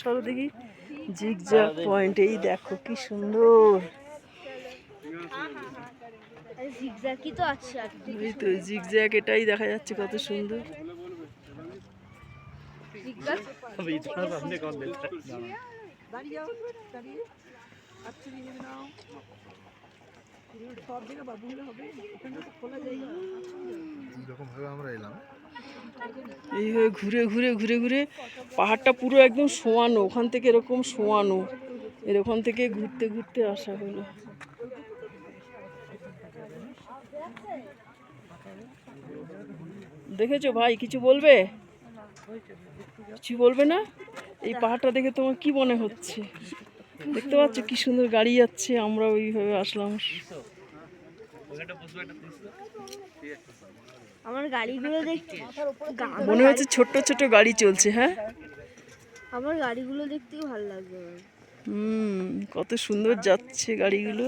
সরো দেখি zigzag point. এই দেখো কি সুন্দর, এই তো জিগজ্যাগ, এটাই দেখা যাচ্ছে কত সুন্দর। এইভাবে ঘুরে ঘুরে ঘুরে ঘুরে পাহাড়টা পুরো একদম শোয়ানো, ওখান থেকে এরকম শোয়ানো, এরকম থেকে ঘুরতে ঘুরতে আসা হলো। দেখেছো ভাই, কিছু বলবে? কিছু বলবে না? এই পাহাড়টা দেখে তোমার কি মনে হচ্ছে? দেখতে পাচ্ছ কি সুন্দর গাড়ি যাচ্ছে, আমরা ওইভাবে আসলাম। আমার গাড়িগুলো দেখতে মনে হচ্ছে ছোট ছোট গাড়ি চলছে। হ্যাঁ, আমার গাড়িগুলো দেখতেও ভালো লাগবে। কত সুন্দর যাচ্ছে গাড়িগুলো।